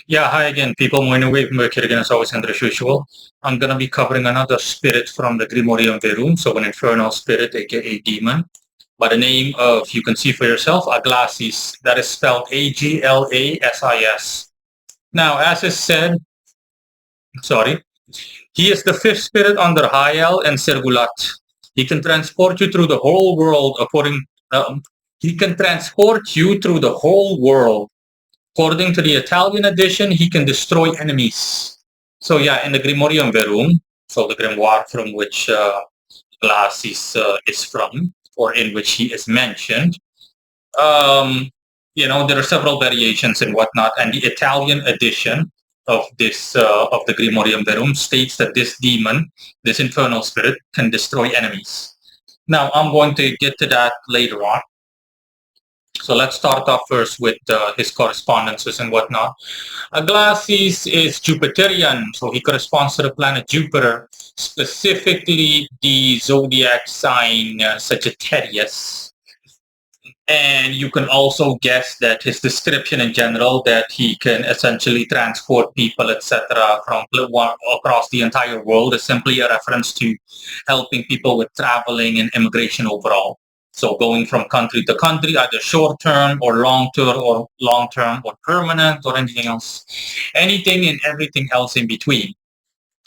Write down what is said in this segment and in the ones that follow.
Yeah, hi again, people. Morning wave, Mercury again, as always, and as usual. I'm going to be covering another spirit from the Grimorium Verum, so an infernal spirit, aka demon, by the name of, you can see for yourself, Aglasis. That is spelled Aglasis. Now, as is said, sorry, he is the fifth spirit under Hayal and Sergulat. He can transport you through the whole world he can transport you through the whole world. According to the Italian edition, he can destroy enemies. So yeah, in the Grimorium Verum, so the grimoire from which Glass is from, or in which he is mentioned, um, there are several variations and whatnot, and the Italian edition of the Grimorium Verum states that this demon, this infernal spirit, can destroy enemies. Now, I'm going to get to that later on. So let's start off first with his correspondences and whatnot. Aglasis is Jupiterian, so he corresponds to the planet Jupiter, specifically the zodiac sign Sagittarius. And you can also guess that his description in general, that he can essentially transport people, etc., from across the entire world, is simply a reference to helping people with traveling and immigration overall. So going from country to country, either short term or long term or permanent or anything else, anything and everything else in between.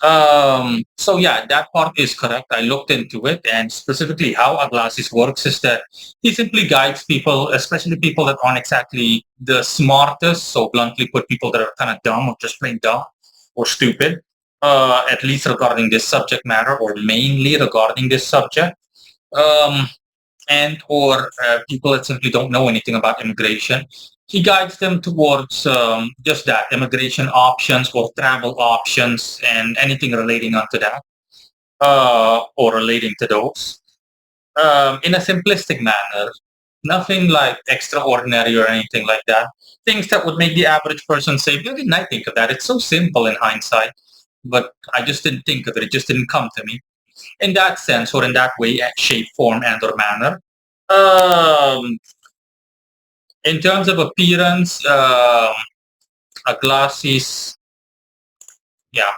So yeah, that part is correct. I looked into it, and specifically how Aglasis works is that he simply guides people, especially people that aren't exactly the smartest. So bluntly put, people that are kind of dumb or just plain dumb or stupid, at least regarding this subject matter, or mainly regarding this subject. Um, and or people that simply don't know anything about immigration. He guides them towards just that, immigration options or travel options and anything relating onto that or relating to those in a simplistic manner. Nothing like extraordinary or anything like that. Things that would make the average person say, "Why didn't I think of that? It's so simple in hindsight." But I just didn't think of it. It just didn't come to me in that sense or in that way, shape, form, and or manner. Um, in terms of appearance, a glasses, yeah.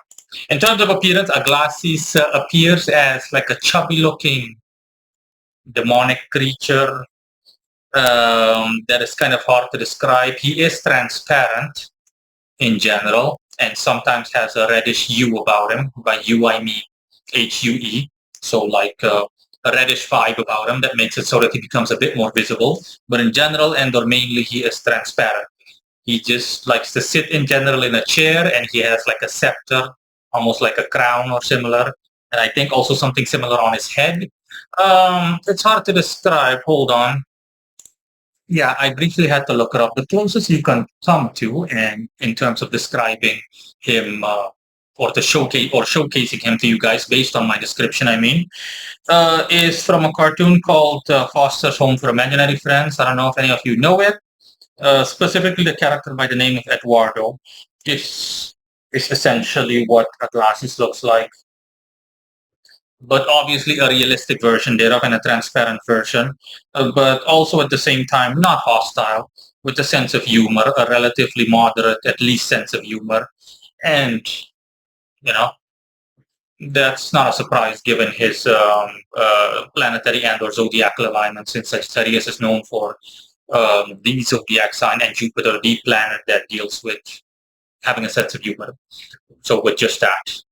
In terms of appearance, a glasses appears as like a chubby-looking demonic creature that is kind of hard to describe. He is transparent in general and sometimes has a reddish hue about him. By hue, I mean HUE. So like a reddish vibe about him that makes it so that he becomes a bit more visible. But in general and or mainly, he is transparent. He just likes to sit in general in a chair, and he has like a scepter, almost like a crown or similar. And I think also something similar on his head. It's hard to describe. Hold on. Yeah, I briefly had to look it up. The closest you can come to, and in terms of describing him or the showcasing him to you guys based on my description, I mean, is from a cartoon called Foster's Home for Imaginary Friends. I don't know if any of you know it. Specifically, the character by the name of Eduardo is is essentially what a glasses looks like, but obviously a realistic version thereof and a transparent version, but also at the same time not hostile, with a sense of humor, a relatively moderate, at least sense of humor, and you know that's not a surprise given his planetary and/or zodiacal alignment, since Sagittarius is known for the zodiac sign and Jupiter, the planet that deals with having a sense of humor. So with just that.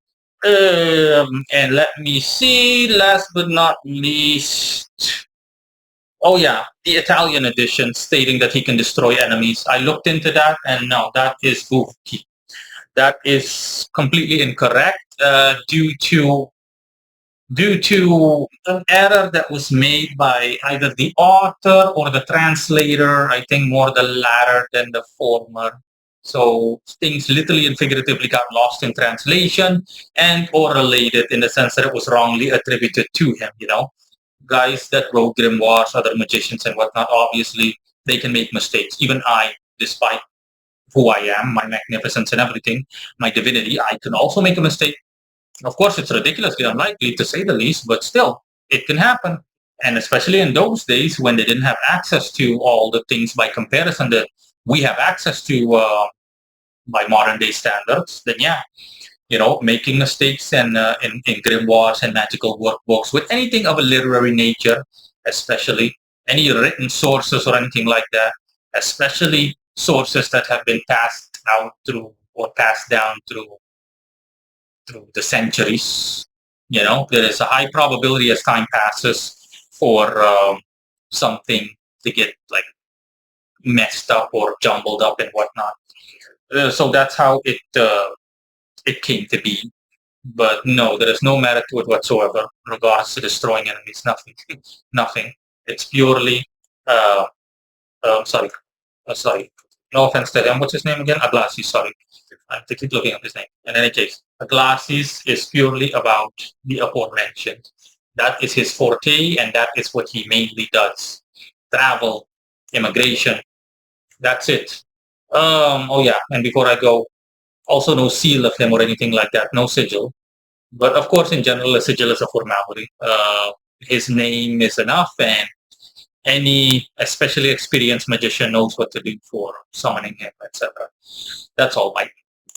And let me see, last but not least, oh yeah, the Italian edition stating that he can destroy enemies. I looked into that, and no, that is goofy. That is completely incorrect due to an error that was made by either the author or the translator. I think more the latter than the former. So things literally and figuratively got lost in translation and or related in the sense that it was wrongly attributed to him, Guys that wrote grimoires, other magicians and whatnot, obviously they can make mistakes. Even I, despite who I am, my magnificence and everything, my divinity, I can also make a mistake. Of course, it's ridiculously unlikely to say the least, but still, it can happen. And especially in those days when they didn't have access to all the things by comparison that we have access to by modern day standards, then yeah, making mistakes and in grimoires and magical workbooks with anything of a literary nature, especially any written sources or anything like that, especially sources that have been passed out through or passed down through the centuries. There is a high probability as time passes for something to get like messed up or jumbled up and whatnot. So that's how it came to be. But no, there is no merit to it whatsoever. Regards to destroying enemies, nothing, nothing. It's purely, uh, sorry, sorry. No offense to him. What's his name again? Aglasis. Sorry, I have to keep looking up his name. In any case, Aglasis is purely about the aforementioned. That is his forte, and that is what he mainly does. Travel, immigration. That's it. Oh yeah, and before I go, also no seal of him or anything like that. No sigil. But of course, in general, a sigil is a formality. His name is enough, and any especially experienced magician knows what to do for summoning him, etc. That's all, Mike.